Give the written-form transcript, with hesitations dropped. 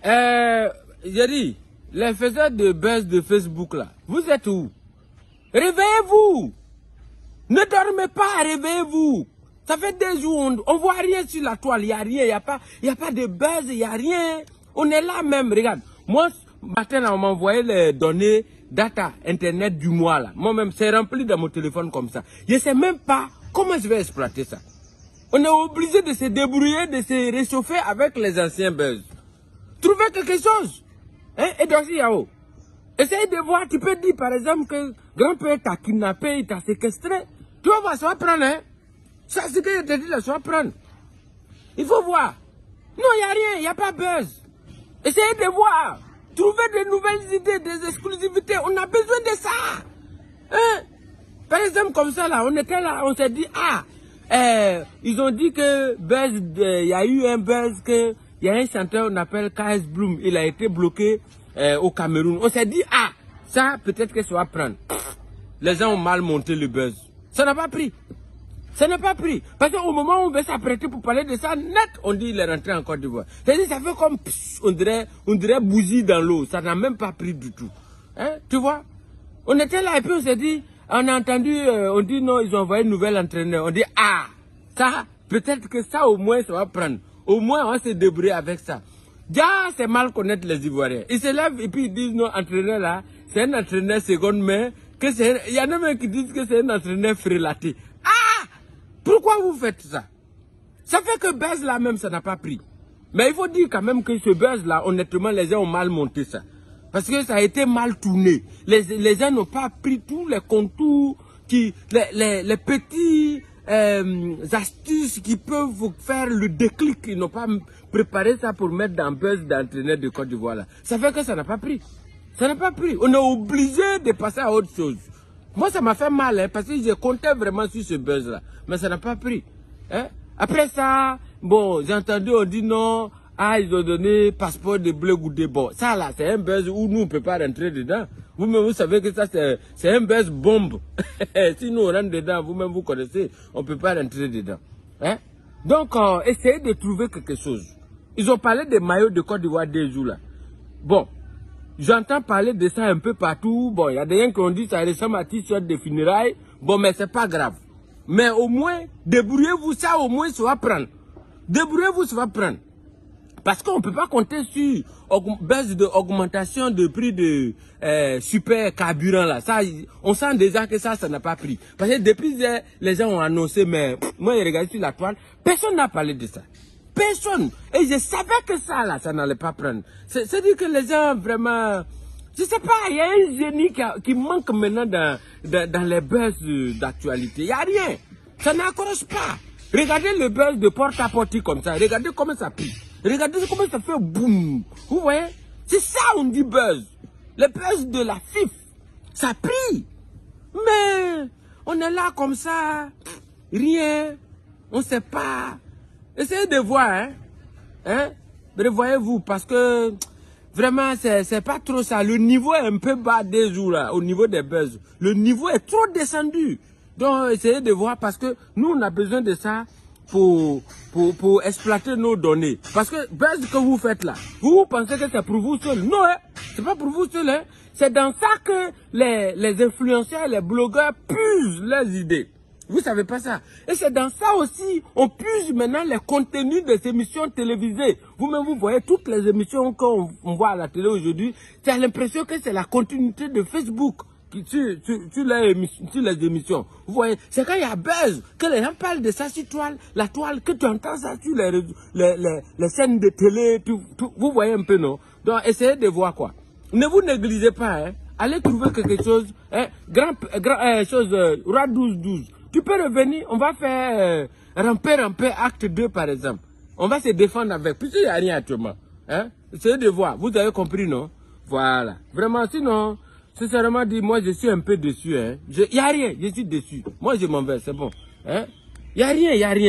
J'ai dit, les faiseurs de buzz de Facebook là, vous êtes où? Réveillez-vous! Ne dormez pas, réveillez-vous! Ça fait des jours, on voit rien sur la toile, il n'y a rien, il n'y a pas de buzz, il n'y a rien. On est là même, regarde. Moi, matin, on m'a envoyé les données data internet du mois là. Moi-même, c'est rempli dans mon téléphone comme ça. Je ne sais même pas comment je vais exploiter ça. On est obligé de se débrouiller, de se réchauffer avec les anciens buzz. Trouvez quelque chose. Hein? Et donc, Yao, essaye de voir, tu peux dire par exemple que grand-père t'a kidnappé, il t'a séquestré. Tu vas voir, ça va prendre, hein? Ça, c'est ce que je te dis là, ça va prendre. Il faut voir. Non, il n'y a rien, il n'y a pas buzz. Essayez de voir. Trouvez de nouvelles idées, des exclusivités. On a besoin de ça. Hein? Par exemple, comme ça, là, on était là, on s'est dit, ils ont dit que buzz, il y a eu un buzz que, il y a un chanteur, on appelle KS Bloom, il a été bloqué au Cameroun. On s'est dit, ça, peut-être que ça va prendre. Les gens ont mal monté le buzz. Ça n'a pas pris. Ça n'a pas pris. Parce qu'au moment où on veut s'apprêter pour parler de ça, net, on dit il est rentré en Côte d'Ivoire. C'est-à-dire, ça fait comme, on dirait bougie dans l'eau. Ça n'a même pas pris du tout. Hein? Tu vois? On était là et puis on s'est dit, on a entendu, on dit non, ils ont envoyé un nouvel entraîneur. On dit, ça, peut-être que ça au moins, ça va prendre. Au moins, on va se débrouiller avec ça. Déjà, c'est mal connaître les Ivoiriens. Ils se lèvent et puis ils disent, non, entraîneur là, c'est un entraîneur seconde main. Il y en a même qui disent que c'est un entraîneur frélaté. Pourquoi vous faites ça? Ça fait que buzz là même, ça n'a pas pris. Mais il faut dire quand même que ce buzz là, honnêtement, les gens ont mal monté ça. Parce que ça a été mal tourné. Les gens n'ont pas pris tous les contours, les petits astuces qui peuvent vous faire le déclic. Ils n'ont pas préparé ça pour mettre dans buzz d'entraîneur de Côte d'Ivoire là. Ça fait que ça n'a pas pris. Ça n'a pas pris. On est obligé de passer à autre chose. Moi, ça m'a fait mal, hein, parce que je comptais vraiment sur ce buzz-là. Mais ça n'a pas pris. Hein? Après ça, bon, j'ai entendu, on dit non, ils ont donné passeport de bleu ou de bon. Ça, là, c'est un buzz où nous, on ne peut pas rentrer dedans. Vous-même, vous savez que ça, c'est un buzz bombe. Si nous, on rentre dedans, vous-même, vous connaissez, on ne peut pas rentrer dedans. Hein? Donc, essayez de trouver quelque chose. Ils ont parlé des maillots de Côte d'Ivoire des jours, là. Bon. J'entends parler de ça un peu partout. Bon, il y a des gens qui ont dit que ça ressemble à t-shirt de funérailles. Bon, mais c'est pas grave. Mais au moins, débrouillez-vous, ça au moins, ça va prendre. Débrouillez-vous, ça va prendre. Parce qu'on ne peut pas compter sur baisse d'augmentation de prix de super carburant là. Ça, on sent déjà que ça n'a pas pris. Parce que depuis les gens ont annoncé, mais moi j'ai regardé sur la toile, personne n'a parlé de ça. Personne. Et je savais que ça là, ça n'allait pas prendre. C'est-à-dire que les gens vraiment, je sais pas, il y a un génie qui manque maintenant dans les buzz d'actualité. Il n'y a rien. Ça n'accroche pas. Regardez le buzz de porte-à-porte comme ça. Regardez comment ça plie. Regardez comment ça fait boum. Vous voyez? C'est ça on dit buzz. Le buzz de la FIF. Ça plie. Mais on est là comme ça. Rien. On ne sait pas. Essayez de voir. Hein? Revoyez-vous parce que vraiment c'est pas trop ça. Le niveau est un peu bas des jours là. Au niveau des buzz. Le niveau est trop descendu. Donc essayez de voir parce que nous on a besoin de ça pour exploiter nos données. Parce que buzz que vous faites là, vous pensez que c'est pour vous seul. Non, hein? C'est pas pour vous seul. Hein? C'est dans ça que les influenceurs, les blogueurs puisent leurs idées. Vous savez pas ça. Et c'est dans ça aussi, on puise maintenant les contenus des émissions télévisées. Vous-même, vous voyez toutes les émissions qu'on voit à la télé aujourd'hui. Tu as l'impression que c'est la continuité de Facebook sur les émissions. Vous voyez, c'est quand il y a buzz, que les gens parlent de ça sur la toile, que tu entends ça sur les scènes de télé, vous voyez un peu, non? Donc, essayez de voir quoi. Ne vous négligez pas, hein. Allez trouver quelque chose, hein. Roi 12-12. Tu peux revenir, on va faire ramper, acte 2 par exemple. On va se défendre avec, puisqu'il n'y a rien actuellement. Hein? Essayez de voir, vous avez compris, non? Voilà. Vraiment, sinon, sincèrement dit, moi je suis un peu déçu. Hein? Il n'y a rien, je suis déçu. Moi je m'en vais, c'est bon. Hein? Il n'y a rien, il n'y a rien.